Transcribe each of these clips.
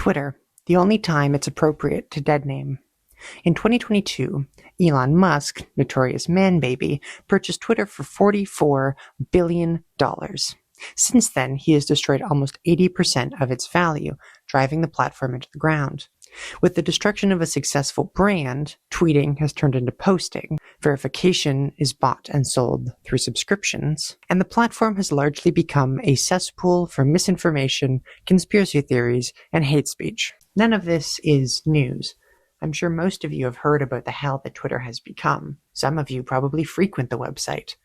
Twitter, the only time it's appropriate to dead name. In 2022, Elon Musk, notorious man baby, purchased Twitter for $44 billion. Since then, he has destroyed almost 80% of its value, driving the platform into the ground. With the destruction of a successful brand, tweeting has turned into posting, verification is bought and sold through subscriptions, and the platform has largely become a cesspool for misinformation, conspiracy theories, and hate speech. None of this is news. I'm sure most of you have heard about the hell that Twitter has become. Some of you probably frequent the website.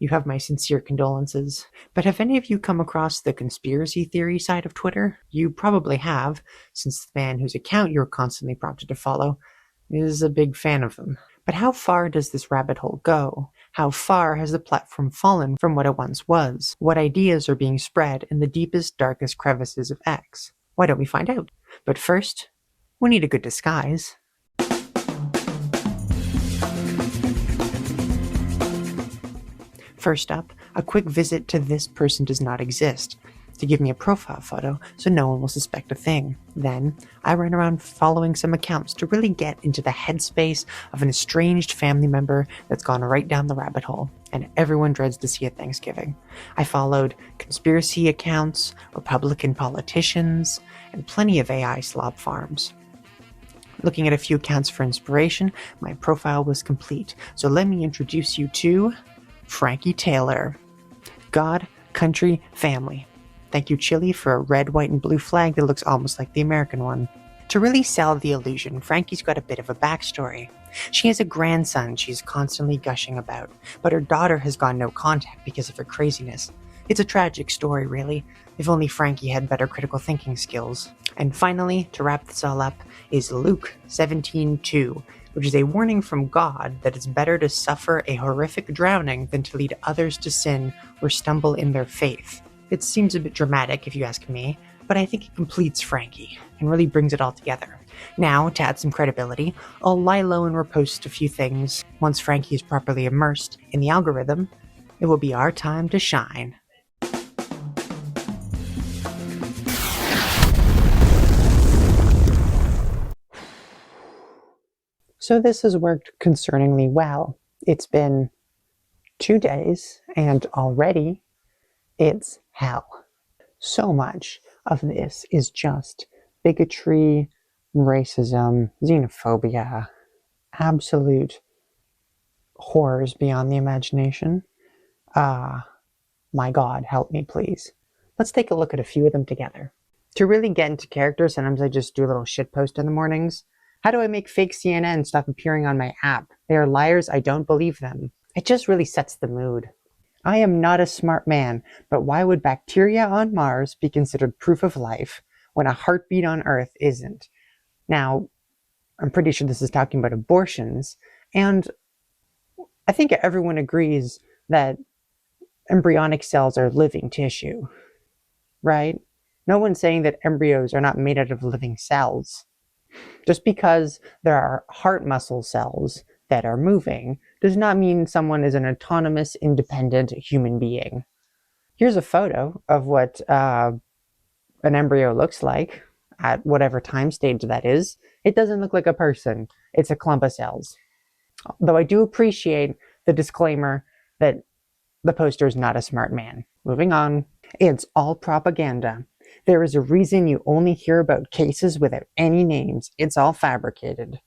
You have my sincere condolences. But have any of you come across the conspiracy theory side of Twitter? You probably have, since the man whose account you're constantly prompted to follow is a big fan of them. But how far does this rabbit hole go? How far has the platform fallen from what it once was? What ideas are being spread in the deepest, darkest crevices of X? Why don't we find out? But first, we need a good disguise. First up, a quick visit to This Person Does Not Exist to give me a profile photo so no one will suspect a thing. Then, I ran around following some accounts to really get into the headspace of an estranged family member that's gone right down the rabbit hole, and everyone dreads to see at Thanksgiving. I followed conspiracy accounts, Republican politicians, and plenty of AI slob farms. Looking at a few accounts for inspiration, my profile was complete, so let me introduce you to Frankie Taylor. God, country, family. Thank you, Chile, for a red, white, and blue flag that looks almost like the American one. To really sell the illusion, Frankie's got a bit of a backstory. She has a grandson she's constantly gushing about, but her daughter has gone no contact because of her craziness. It's a tragic story, really. If only Frankie had better critical thinking skills. And finally, to wrap this all up, is Luke 17:2, which is a warning from God that it's better to suffer a horrific drowning than to lead others to sin or stumble in their faith. It seems a bit dramatic if you ask me, but I think it completes Frankie and really brings it all together. Now, to add some credibility, I'll lie low and repost a few things. Once Frankie is properly immersed in the algorithm, it will be our time to shine. So this has worked concerningly well. It's been 2 days, and already it's hell. So much of this is just bigotry, racism, xenophobia, absolute horrors beyond the imagination. My God, help me please. Let's take a look at a few of them together. To really get into character, sometimes I just do a little shitpost in the mornings. How do I make fake CNN stop appearing on my app? They are liars, I don't believe them. It just really sets the mood. I am not a smart man, but why would bacteria on Mars be considered proof of life when a heartbeat on Earth isn't? Now, I'm pretty sure this is talking about abortions, and I think everyone agrees that embryonic cells are living tissue, right? No one's saying that embryos are not made out of living cells. Just because there are heart muscle cells that are moving does not mean someone is an autonomous, independent human being. Here's a photo of what an embryo looks like at whatever time stage that is. It doesn't look like a person. It's a clump of cells. Though I do appreciate the disclaimer that the poster is not a smart man. Moving on. It's all propaganda. There is a reason you only hear about cases without any names. It's all fabricated.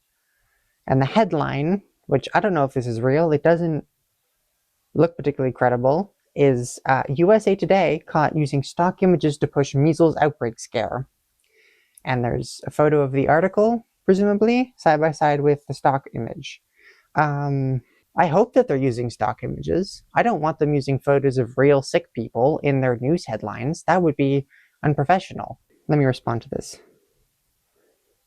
And the headline, which I don't know if this is real, it doesn't look particularly credible, is USA Today caught using stock images to push measles outbreak scare. And there's a photo of the article, presumably, side by side with the stock image. I hope that they're using stock images. I don't want them using photos of real sick people in their news headlines. That would be unprofessional. Let me respond to this.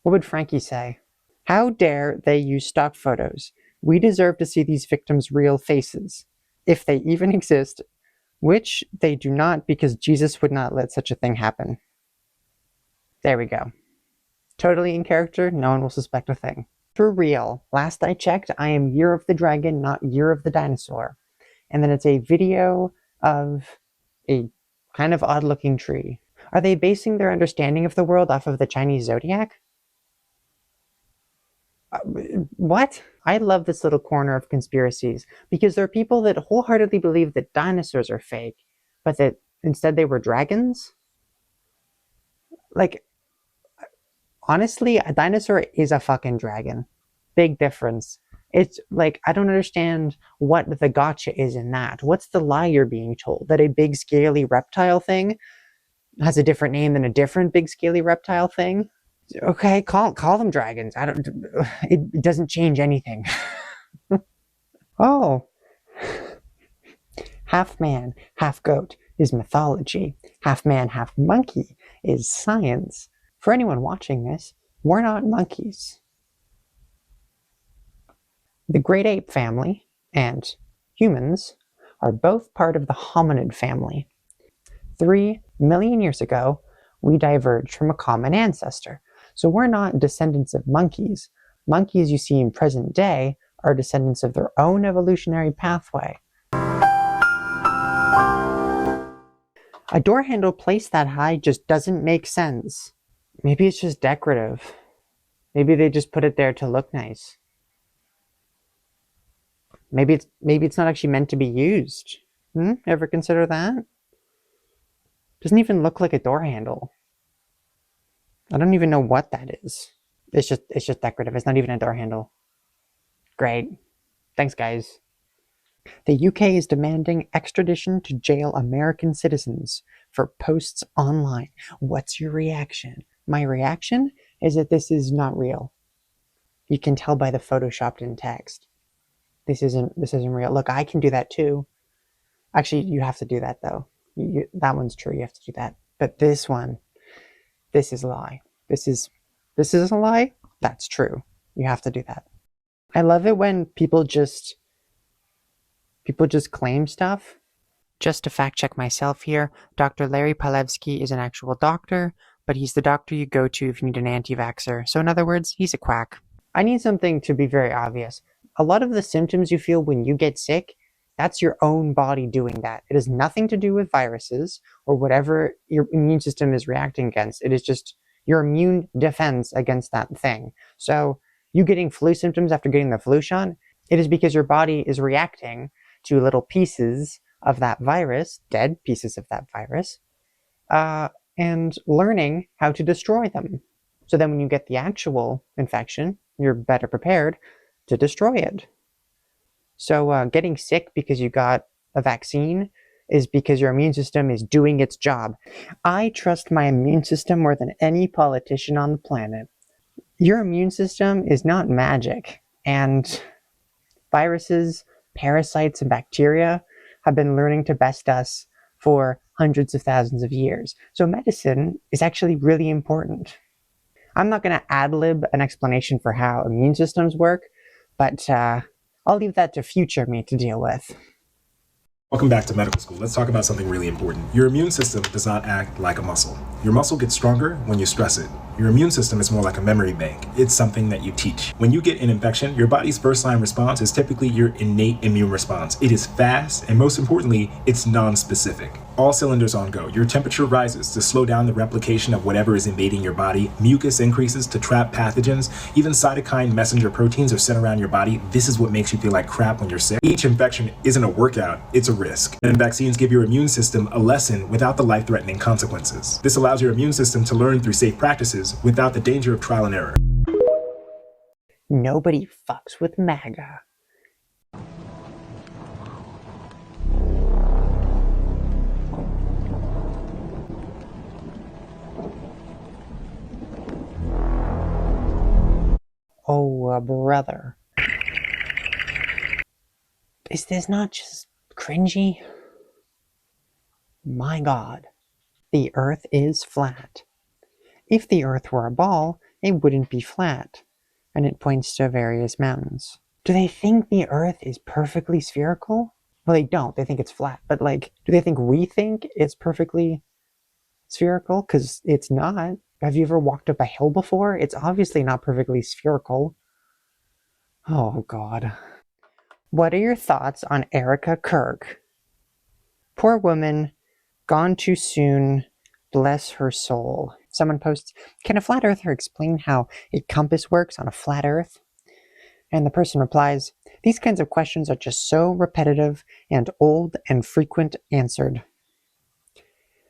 What would Frankie say? How dare they use stock photos? We deserve to see these victims' real faces, if they even exist, which they do not because Jesus would not let such a thing happen. There we go. Totally in character, no one will suspect a thing. For real, last I checked, I am Year of the Dragon, not Year of the Dinosaur. And then it's a video of a kind of odd-looking tree. Are they basing their understanding of the world off of the Chinese zodiac? What? I love this little corner of conspiracies because there are people that wholeheartedly believe that dinosaurs are fake, but that instead they were dragons. Like, honestly, a dinosaur is a fucking dragon. Big difference. It's like, I don't understand what the gotcha is in that. What's the lie you're being told? That a big scaly reptile thing has a different name than a different big scaly reptile thing? Okay, call them dragons. I don't. It doesn't change anything. Oh, half man, half goat is mythology. Half man, half monkey is science. For anyone watching this, we're not monkeys. The great ape family and humans are both part of the hominid family. 3 million years ago, we diverged from a common ancestor. So we're not descendants of monkeys. Monkeys you see in present day are descendants of their own evolutionary pathway. A door handle placed that high just doesn't make sense. Maybe it's just decorative. Maybe they just put it there to look nice. Maybe it's not actually meant to be used. Ever consider that? Doesn't even look like a door handle. I don't even know what that is. It's just decorative. It's not even a door handle. Great. Thanks, guys. The UK is demanding extradition to jail American citizens for posts online. What's your reaction? My reaction is that this is not real. You can tell by the photoshopped in text. This isn't real. Look, I can do that too. Actually, you have to do that though. That one's true. You have to do that. But this one, this is a lie. This is a lie. That's true. You have to do that. I love it when people just claim stuff. Just to fact check myself here, Dr. Larry Palevsky is an actual doctor, but he's the doctor you go to if you need an anti-vaxxer. So in other words, he's a quack. I need something to be very obvious. A lot of the symptoms you feel when you get sick, that's your own body doing that. It has nothing to do with viruses or whatever your immune system is reacting against. It is just your immune defense against that thing. So you getting flu symptoms after getting the flu shot, it is because your body is reacting to little pieces of that virus, dead pieces of that virus, and learning how to destroy them. So then when you get the actual infection, you're better prepared to destroy it. So getting sick because you got a vaccine is because your immune system is doing its job. I trust my immune system more than any politician on the planet. Your immune system is not magic, and viruses, parasites, and bacteria have been learning to best us for hundreds of thousands of years. So medicine is actually really important. I'm not going to ad-lib an explanation for how immune systems work, but I'll leave that to future me to deal with. Welcome back to medical school. Let's talk about something really important. Your immune system does not act like a muscle. Your muscle gets stronger when you stress it. Your immune system is more like a memory bank. It's something that you teach. When you get an infection, your body's first line response is typically your innate immune response. It is fast, and most importantly, it's non-specific. All cylinders on go. Your temperature rises to slow down the replication of whatever is invading your body. Mucus increases to trap pathogens. Even cytokine messenger proteins are sent around your body. This is what makes you feel like crap when you're sick. Each infection isn't a workout, it's a risk. And vaccines give your immune system a lesson without the life-threatening consequences. This allows your immune system to learn through safe practices without the danger of trial and error. Nobody fucks with MAGA. Oh, brother. Is this not just cringy? My God. The Earth is flat. If the Earth were a ball, it wouldn't be flat. And it points to various mountains. Do they think the Earth is perfectly spherical? Well, they don't. They think it's flat. But, like, do they think we think it's perfectly spherical? Because it's not. Have you ever walked up a hill before? It's obviously not perfectly spherical. Oh, God. What are your thoughts on Erica Kirk? Poor woman, gone too soon, Bless her soul. Someone posts, can a flat earther explain how a compass works on a flat earth? And the person replies, these kinds of questions are just so repetitive and old and frequent answered.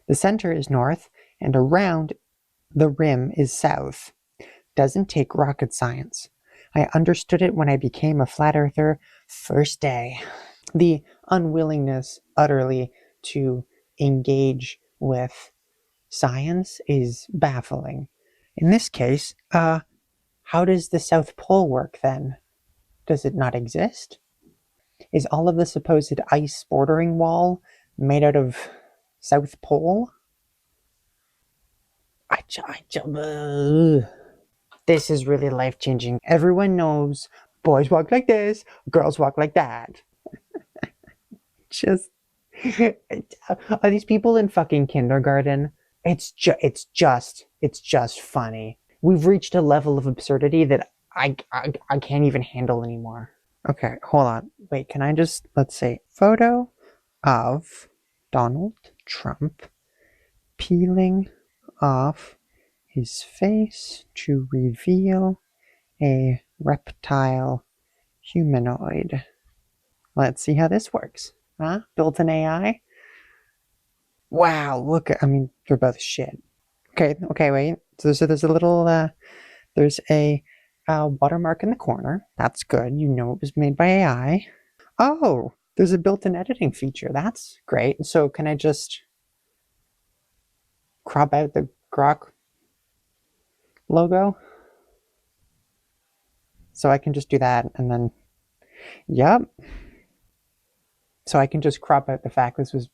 The center is north, and around the rim is south. Doesn't take rocket science. I understood it when I became a flat earther first day. The unwillingness utterly to engage with science is baffling. In this case, how does the South Pole work then? Does it not exist? Is all of the supposed ice bordering wall made out of South Pole? This is really life-changing. Everyone knows boys walk like this, girls walk like that. Just are these people in fucking kindergarten? It's just funny. We've reached a level of absurdity that I can't even handle anymore. Okay, hold on. Wait, can I just, let's say, photo of Donald Trump peeling off his face to reveal a reptile humanoid. Let's see how this works. Huh? Built an AI? Wow, look, I mean, they're both shit. Okay, wait. So there's a little, there's a watermark in the corner. That's good. You know it was made by AI. Oh, there's a built-in editing feature. That's great. So can I just crop out the Grok logo? So I can just do that and then, yep. So I can just crop out the fact this was...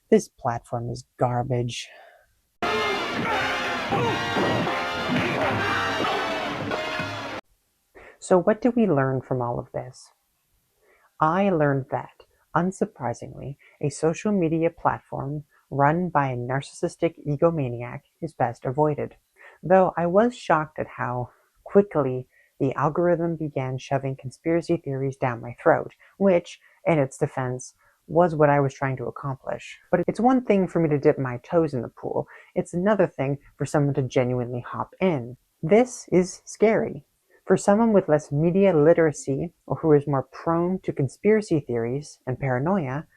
This platform is garbage. So what do we learn from all of this? I learned that, unsurprisingly, a social media platform run by a narcissistic egomaniac is best avoided. Though I was shocked at how quickly the algorithm began shoving conspiracy theories down my throat, which, in its defense, was what I was trying to accomplish. But it's one thing for me to dip my toes in the pool, it's another thing for someone to genuinely hop in. This is scary. For someone with less media literacy, or who is more prone to conspiracy theories and paranoia,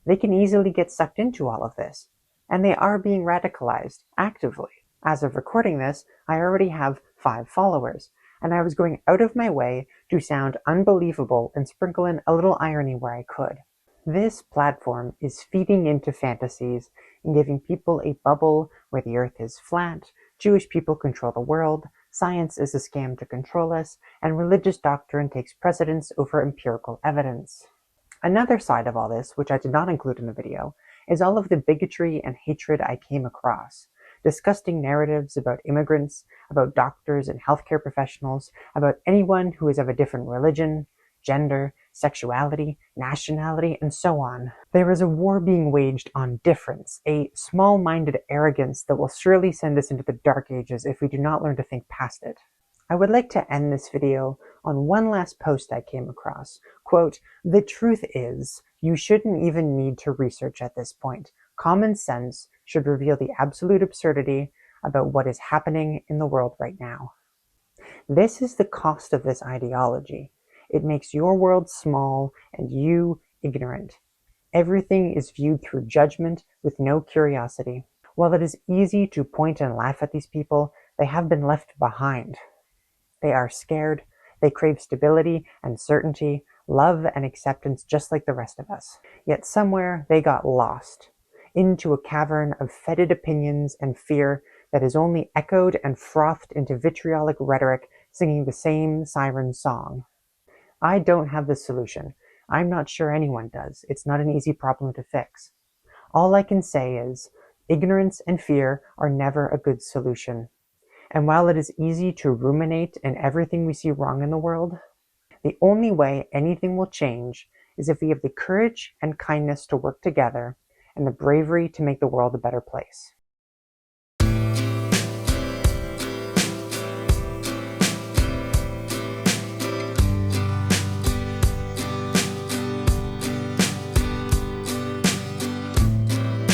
they can easily get sucked into all of this. And they are being radicalized, actively. As of recording this, I already have 5 followers, and I was going out of my way to sound unbelievable and sprinkle in a little irony where I could. This platform is feeding into fantasies and giving people a bubble where the earth is flat, Jewish people control the world, science is a scam to control us, and religious doctrine takes precedence over empirical evidence. Another side of all this, which I did not include in the video, is all of the bigotry and hatred I came across. Disgusting narratives about immigrants, about doctors and healthcare professionals, about anyone who is of a different religion, gender, sexuality, nationality, and so on. There is a war being waged on difference, a small-minded arrogance that will surely send us into the dark ages if we do not learn to think past it. I would like to end this video on one last post I came across. Quote, "The truth is, you shouldn't even need to research at this point. Common sense should reveal the absolute absurdity about what is happening in the world right now." This is the cost of this ideology. It makes your world small and you ignorant. Everything is viewed through judgment with no curiosity. While it is easy to point and laugh at these people, they have been left behind. They are scared, they crave stability and certainty, love and acceptance just like the rest of us. Yet somewhere they got lost into a cavern of fetid opinions and fear that is only echoed and frothed into vitriolic rhetoric singing the same siren song. I don't have the solution. I'm not sure anyone does. It's not an easy problem to fix. All I can say is, ignorance and fear are never a good solution. And while it is easy to ruminate in everything we see wrong in the world, the only way anything will change is if we have the courage and kindness to work together and the bravery to make the world a better place.